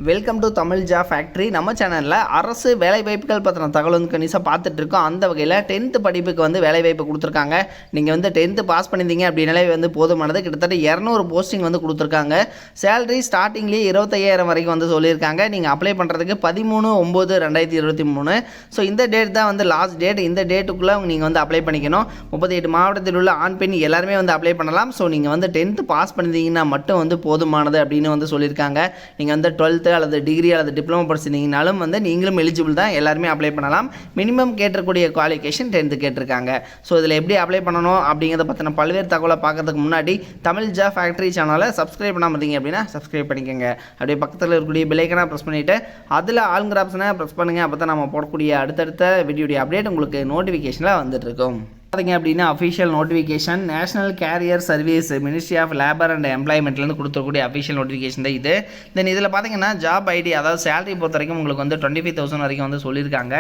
Welcome to Tamil ஜா factory. நம்ம சேனலில் அரசு வேலைவாய்ப்புகள் பற்றின தகவல் வந்து கணிசாக பார்த்துட்டு இருக்கோம். அந்த வகையில் 10th படிப்புக்கு வந்து வேலைவாய்ப்பு கொடுத்துருக்காங்க. நீங்கள் வந்து 10th பாஸ் பண்ணியிருந்தீங்க அப்படின்னாலே வந்து போதுமானது. கிட்டத்தட்ட 200 போஸ்டிங் வந்து கொடுத்துருக்காங்க. சேலரி ஸ்டார்டிங்லேயே 25,000 வரைக்கும் வந்து சொல்லியிருக்காங்க. நீங்கள் அப்ளை பண்ணுறதுக்கு 13/9/2023. ஸோ இந்த டேட் தான் வந்து லாஸ்ட் டேட். இந்த டேட்டுக்குள்ளே நீங்கள் வந்து அப்ளை பண்ணிக்கணும். 38 மாவட்டத்தில் உள்ள ஆண் பெண் எல்லாருமே வந்து அப்ளை பண்ணலாம். ஸோ நீங்கள் வந்து 10th பாஸ் பண்ணியிருந்தீங்கன்னா மட்டும் வந்து போதுமானது அப்படின்னு வந்து சொல்லியிருக்காங்க. நீங்கள் வந்து 12th அல்லது டிகிரி அல்லது டிப்ளமோ படிச்சிருந்தீங்கனாலும் வந்து நீங்களும் எலிஜிபிள் தான். எல்லாருமே அப்ளை பண்ணலாம். மினிமம் கேட்டக்கூடிய குவாலிஃபிகேஷன் 10th கேட்டிருக்காங்க. ஸோ இதில் எப்படி அப்ளை பண்ணணும் அப்படிங்கிறத பற்றின பல்வேறு தகவலை பார்க்கறதுக்கு முன்னாடி தமிழ் ஜா ஃபேக்ட்ரி சேனலை சப்ஸ்கிரைப் பண்ணாமல் இருந்தீங்க அப்படின்னா சப்ஸ்கிரைப் பண்ணிக்கோங்க. அப்படியே பக்கத்தில் இருக்கக்கூடிய பெல் ஐக்கனை ப்ரெஸ் பண்ணிவிட்டு அதில் ஆளுங்கிற ஆப்ஷனை ப்ரெஸ் பண்ணுங்கள். அப்போ தான் நம்ம போடக்கூடிய அடுத்தடுத்த வீடியோடைய அப்டேட் உங்களுக்கு நோட்டிஃபிகேஷனில் வந்துட்டு இருக்கும். பார்த்தீங்க அப்படின்னா official notification national career service ministry of labour and எம்ப்ளாய்மெண்ட்லேருந்து கொடுத்துருக்கூடிய அஃபிஷியல் நோட்டிஃபிகேஷன் தான் இது. தென் இதில் பார்த்தீங்கன்னா ஜாப் ஐடி, அதாவது சேலரி பொறுத்த வரைக்கும் உங்களுக்கு வந்து 25,000 வரைக்கும் வந்து சொல்லியிருக்காங்க.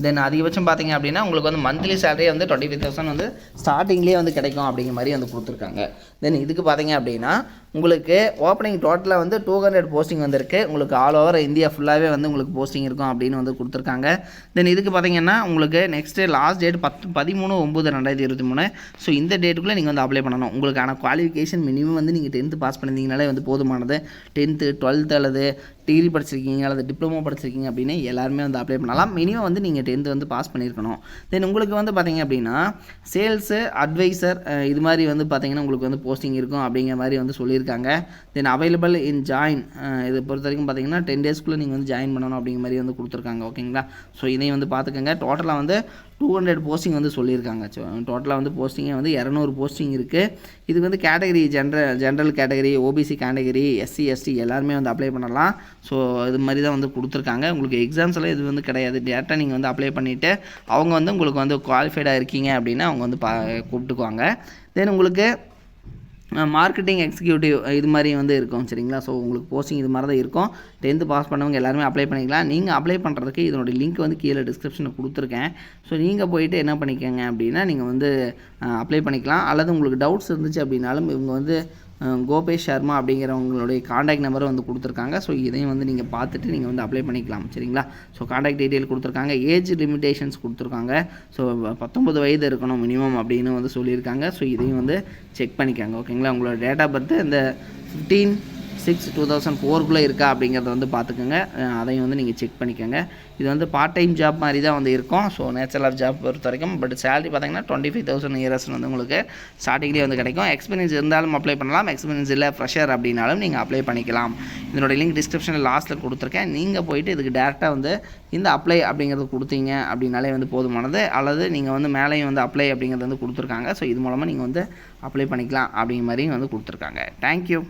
தென் அதிகபட்சம் பார்த்தீங்க அப்படின்னா உங்களுக்கு வந்து மந்த்லி சேலரி வந்து 25,000 வந்து ஸ்டார்டிங்லேயே வந்து கிடைக்கும் அப்படிங்கிற மாதிரி வந்து கொடுத்துருக்காங்க. தென் இதுக்கு பார்த்தீங்க அப்படின்னா உங்களுக்கு ஓப்பனிங் டோட்டலாக வந்து 200 போஸ்டிங் வந்துருக்கு. உங்களுக்கு ஆல் ஓவர் இந்தியா ஃபுல்லாகவே வந்து உங்களுக்கு போஸ்டிங் இருக்கும் அப்படின்னு வந்து கொடுத்துருக்காங்க. தென் இதுக்கு பார்த்தீங்கன்னா உங்களுக்கு நெக்ஸ்ட்டு லாஸ்ட் டேட் 13/9/2023. ஸோ இந்த டேட்டுக்குள்ளே நீங்கள் வந்து அப்ளை பண்ணணும். உங்களுக்கான குவாலிஃபிகேஷன் மினிமம் வந்து நீங்கள் 10th பாஸ் பண்ணியிருந்தீங்கனாலே வந்து போதுமானது. 10th 12th அல்லது டிகிரி படிச்சிருக்கீங்க அல்லது டிப்ளமோ படிச்சிருக்கீங்க அப்படின்னு எல்லாருமே வந்து அப்ளை பண்ணலாம். மினிமம் வந்து நீங்கள் 10th வந்து பாஸ் பண்ணியிருக்கணும். தென் உங்களுக்கு வந்து பார்த்தீங்க அப்படின்னா சேல்ஸு அட்வைசர் இது மாதிரி வந்து பார்த்தீங்கன்னா உங்களுக்கு வந்து போஸ்டிங் இருக்கும் அப்படிங்கிற மாதிரி வந்து சொல்லியிருக்காங்க. தென் அவைலபிள் இன் ஜாயின் இதை பொறுத்த வரைக்கும் பார்த்தீங்கன்னா 10 டேஸ்க்குள்ளே நீங்கள் வந்து ஜாயின் பண்ணணும் அப்படிங்கிற மாதிரி வந்து கொடுத்துருக்காங்க. ஓகேங்களா? ஸோ இதையும் வந்து பார்த்துக்கோங்க. டோட்டலாக வந்து 200 போஸ்டிங் வந்து சொல்லியிருக்காங்க. ஸோ டோட்டலாக வந்து போஸ்டிங்கே வந்து 200 போஸ்டிங் இருக்குது. இது வந்து category general category, OBC category, SC ST எல்லாருமே வந்து அப்ளை பண்ணலாம். ஸோ இது மாதிரி தான் வந்து கொடுத்துருக்காங்க. உங்களுக்கு எக்ஸாம்ஸ் எல்லாம் இது வந்து கிடையாது. டேரெக்டாக நீங்கள் வந்து அப்ளை பண்ணிவிட்டு அவங்க வந்து உங்களுக்கு வந்து குவாலிஃபைடாக இருக்கீங்க அப்படின்னா அவங்க வந்து கூப்பிட்டுக்குவாங்க. தென் உங்களுக்கு மார்க்கெட்டிங் எக்ஸிக்யூட்டிவ் இது மாதிரி வந்து இருக்கும். சரிங்களா? ஸோ உங்களுக்கு போஸ்டிங் இது மாதிரி தான் இருக்கும். 10th பாஸ் பண்ணவங்க எல்லாருமே அப்ளை பண்ணிக்கலாம். நீங்கள் அப்ளை பண்ணுறதுக்கு இதனுடைய லிங்க் வந்து கீழே டிஸ்கிரிப்ஷனில் கொடுத்துருக்கேன். ஸோ நீங்கள் போயிட்டு என்ன பண்ணிக்கோங்க அப்படின்னா நீங்கள் வந்து அப்ளை பண்ணிக்கலாம். அல்லது உங்களுக்கு டவுட்ஸ் இருந்துச்சு அப்படின்னாலும் இவங்க வந்து கோபேஷ் சர்மா அப்படிங்கிறவங்களுடைய காண்டாக்ட் நம்பரை வந்து கொடுத்துருக்காங்க. ஸோ இதையும் வந்து நீங்கள் பார்த்துட்டு நீங்கள் வந்து அப்ளை பண்ணிக்கலாம். சரிங்களா? ஸோ காண்டாக்ட் டீட்டெயில் கொடுத்துருக்காங்க. ஏஜ் லிமிடேஷன்ஸ் கொடுத்துருக்காங்க. ஸோ 19 வயது இருக்கணும் மினிமம் அப்படின்னு வந்து சொல்லியிருக்காங்க. ஸோ இதையும் வந்து செக் பண்ணிக்காங்க. ஓகேங்களா? உங்களோட டேட் ஆஃப் பர்த்து இந்த 15/6/2004 இருக்கா அப்படிங்கிறத வந்து பார்த்துக்கோங்க. அதையும் வந்து நீங்கள் செக் பண்ணிக்கோங்க. இது வந்து பார்ட் டைம் ஜாப் மாதிரி தான் வந்து இருக்கும். ஸோ நேச்சர் ஆஃப் ஜாப் பொறுத்த வரைக்கும் பட் சேலரி பார்த்தீங்கன்னா 25,000 இயர்ஸ் வந்து உங்களுக்கு ஸ்டார்டிங்லேயே வந்து கிடைக்கும். எக்ஸ்பீரியன்ஸ் இருந்தாலும் அப்ளை பண்ணலாம். எக்ஸ்பீரியன்ஸ் இல்லை ஃப்ரெஷர் அப்படின்னாலும் நீங்கள் அப்ளை பண்ணிக்கலாம். இதனுடைய லிங்க் டிஸ்கிரிப்ஷனில் லாஸ்ட்டில் கொடுத்துருக்கேன். நீங்கள் போயிட்டு இதுக்கு டேரெக்டாக வந்து இந்த அப்ளை அப்படிங்கிறது கொடுத்தீங்க அப்படின்னாலே வந்து போதுமானது. அல்லது நீங்கள் வந்து மேலேயும் வந்து அப்ளை அப்படிங்கிறது வந்து கொடுத்துருக்காங்க. ஸோ இது மூலமாக நீங்கள் வந்து அப்ளை பண்ணிக்கலாம் அப்படிங்கிற மாதிரியும் வந்து கொடுத்துருக்காங்க. தேங்க்யூ.